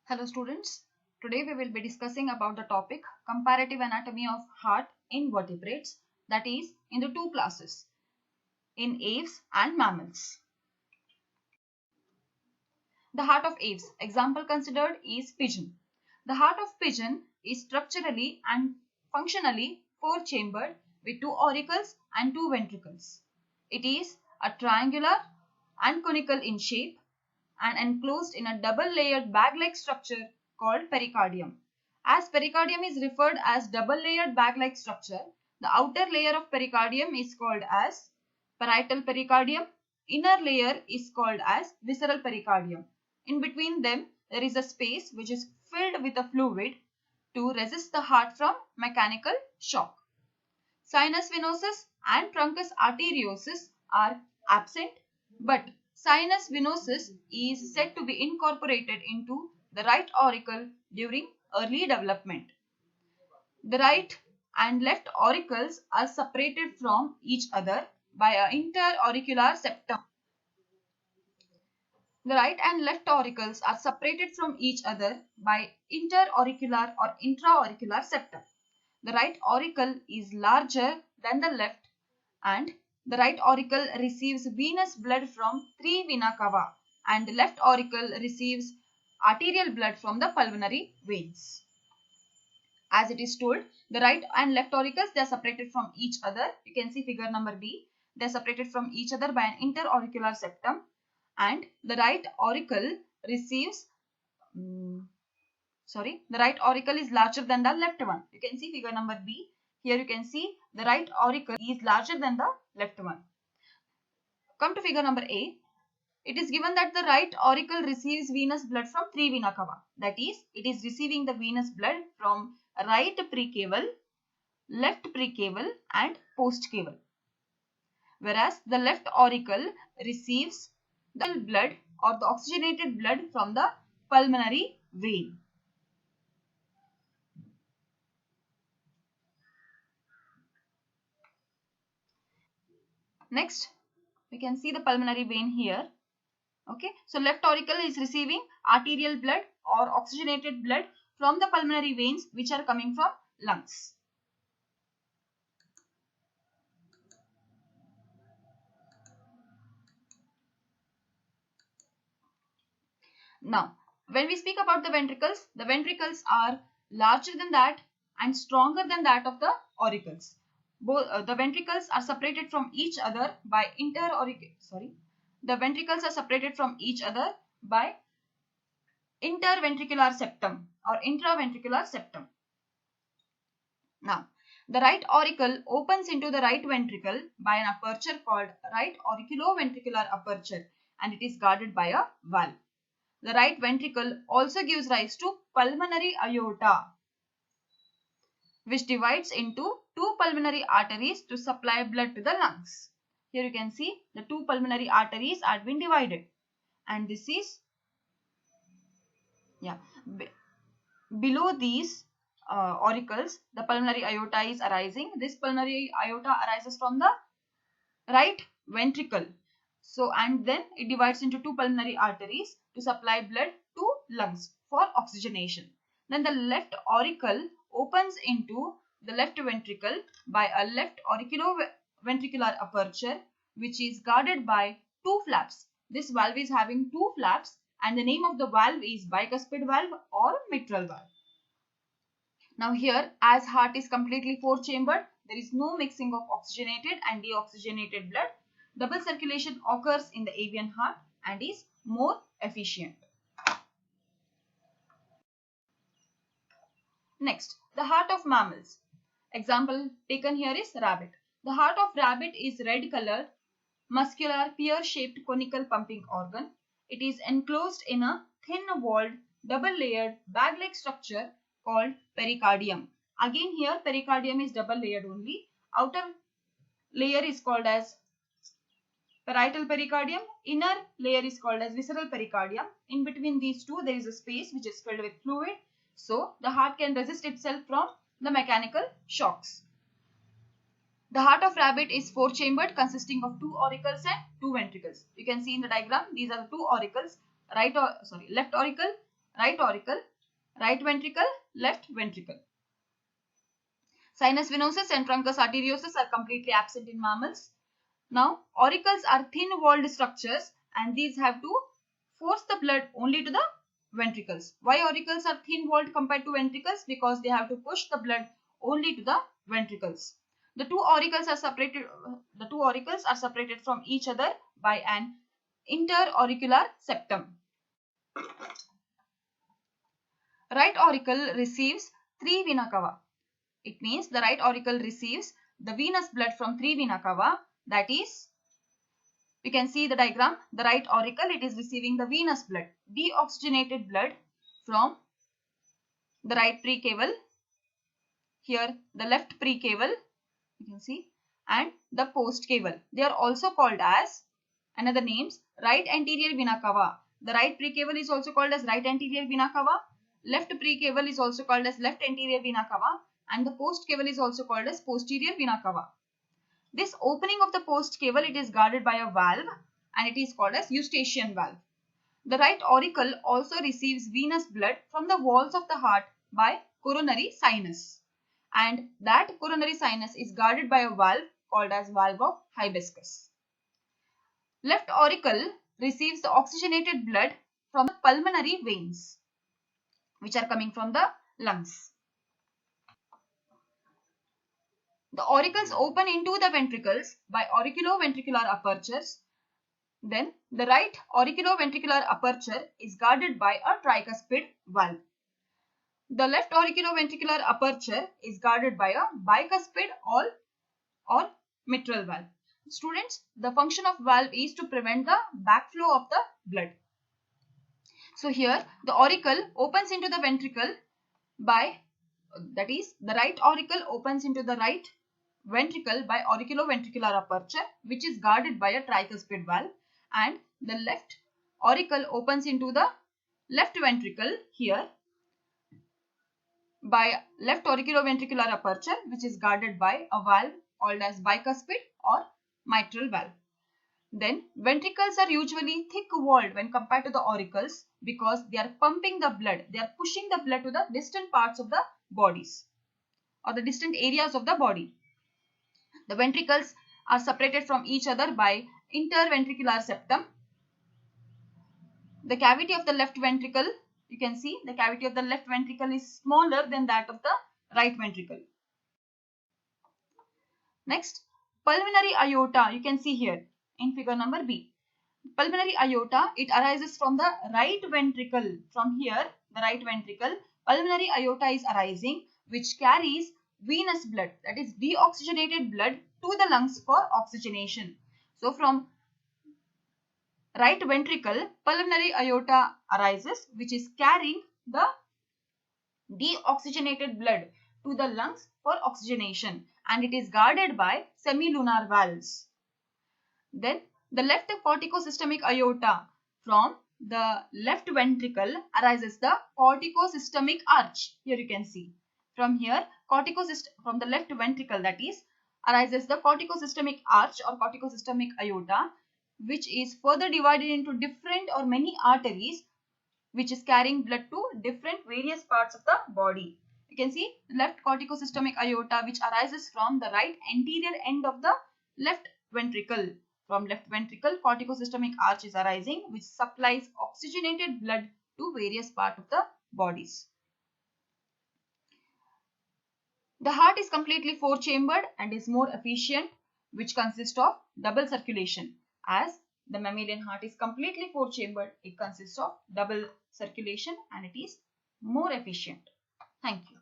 Hello students, today we will be discussing about the topic comparative anatomy of heart in vertebrates, that is in the two classes, in aves and mammals. The heart of aves, example considered is pigeon. The heart of pigeon is structurally and functionally four-chambered with two auricles and two ventricles. It is a triangular and conical in shape and enclosed in a double-layered bag-like structure called pericardium. As pericardium is referred as double-layered bag-like structure, the outer layer of pericardium is called as parietal pericardium. Inner layer is called as visceral pericardium. In between them, there is a space which is filled with a fluid to resist the heart from mechanical shock. Sinus venosus and truncus arteriosus are absent, but sinus venosus is said to be incorporated into the right auricle during early development. The right and left auricles are separated from each other by an interauricular septum. The right and left auricles are separated from each other by interauricular or intraauricular septum. The right auricle is larger than the left, and the right auricle receives venous blood from 3 vena cava and the left auricle receives arterial blood from the pulmonary veins. As it is told, the right and left auricles, they are separated from each other. You can see figure number B. They are separated from each other by an interauricular septum, and the right auricle receives the right auricle is larger than the left one. You can see figure number B. Here you can see the right auricle is larger than the left one. Come to figure number A. It is given that the right auricle receives venous blood from 3 vena cava. That is, it is receiving the venous blood from right precaval, left precaval and postcaval. Whereas the left auricle receives the blood or the oxygenated blood from the pulmonary vein. Next, we can see the pulmonary vein here. Okay, so left auricle is receiving arterial blood or oxygenated blood from the pulmonary veins which are coming from lungs. Now, when we speak about the ventricles are larger than that and stronger than that of the auricles. Both the ventricles are separated from each other by the ventricles are separated from each other by interventricular septum or intraventricular septum. Now, the right auricle opens into the right ventricle by an aperture called right auriculoventricular aperture, and it is guarded by a valve. The right ventricle also gives rise to pulmonary aorta, which divides into two pulmonary arteries to supply blood to the lungs. Here you can see the two pulmonary arteries are being divided, and this is below these auricles the pulmonary aorta is arising. This pulmonary aorta arises from the right ventricle. So, and then it divides into two pulmonary arteries to supply blood to lungs for oxygenation. Then the left auricle opens into the left ventricle by a left auriculoventricular aperture, which is guarded by two flaps. This valve is having two flaps, and the name of the valve is bicuspid valve or mitral valve. Now here, as heart is completely four-chambered, there is no mixing of oxygenated and deoxygenated blood. Double circulation occurs in the avian heart and is more efficient. Next, the heart of mammals. Example taken here is rabbit. The heart of rabbit is red colored, muscular, pear-shaped conical pumping organ. It is enclosed in a thin-walled, double-layered, bag-like structure called pericardium. Again here pericardium is double-layered only. Outer layer is called as parietal pericardium. Inner layer is called as visceral pericardium. In between these two there is a space which is filled with fluid. So the heart can resist itself from the mechanical shocks. The heart of rabbit is four-chambered, consisting of two auricles and two ventricles. You can see in the diagram, these are the two auricles, left auricle right auricle, right ventricle, left ventricle. Sinus venosus and truncus arteriosus are completely absent in mammals. Now, auricles are thin-walled structures and these have to force the blood only to the ventricles. Why auricles are thin-walled compared to ventricles? Because they have to push the blood only to the ventricles. The two auricles are separated from each other by an interauricular septum. Right auricle receives 3 vena cava. It means the right auricle receives the venous blood from 3 vena cava. That is, you can see the diagram. The right auricle, it is receiving the venous blood, deoxygenated blood from the right precaval. Here the left precaval, you can see, and the postcaval. They are also called as another names right anterior vena cava. The right precaval is also called as right anterior vena cava. Left precaval is also called as left anterior vena cava, and the postcaval is also called as posterior vena cava. This opening of the postcaval, it is guarded by a valve and it is called as eustachian valve. The right auricle also receives venous blood from the walls of the heart by coronary sinus, and that coronary sinus is guarded by a valve called as valve of Hibiscus. Left auricle receives the oxygenated blood from the pulmonary veins which are coming from the lungs. The auricles open into the ventricles by auriculoventricular apertures. Then the right auriculoventricular aperture is guarded by a tricuspid valve. The left auriculoventricular aperture is guarded by a bicuspid or mitral valve. Students, the function of valve is to prevent the backflow of the blood. So here the auricle opens into the ventricle by, that is, the right auricle opens into the right ventricle by auriculoventricular aperture, which is guarded by a tricuspid valve, and the left auricle opens into the left ventricle here by left auriculoventricular aperture, which is guarded by a valve called as bicuspid or mitral valve. Then ventricles are usually thick walled when compared to the auricles because they are pumping the blood, they are pushing the blood to the distant parts of the bodies or the distant areas of the body. The ventricles are separated from each other by interventricular septum. The cavity of the left ventricle, you can see the cavity of the left ventricle is smaller than that of the right ventricle. Next, pulmonary aorta, you can see here in figure number B. Pulmonary aorta, it arises from the right ventricle. From here, the right ventricle, pulmonary aorta is arising, which carries venous blood, that is deoxygenated blood to the lungs for oxygenation. So from right ventricle, pulmonary aorta arises, which is carrying the deoxygenated blood to the lungs for oxygenation, and it is guarded by semilunar valves. Then the left corticosystemic aorta, from the left ventricle arises the corticosystemic arch. Here you can see. From here, from the left ventricle, that is, arises the corticosystemic arch or corticosystemic aorta, which is further divided into different or many arteries, which is carrying blood to different various parts of the body. You can see left corticosystemic aorta, which arises from the right anterior end of the left ventricle. From left ventricle, corticosystemic arch is arising, which supplies oxygenated blood to various parts of the bodies. The heart is completely four-chambered and is more efficient, which consists of double circulation. As the mammalian heart is completely four-chambered, it consists of double circulation and it is more efficient. Thank you.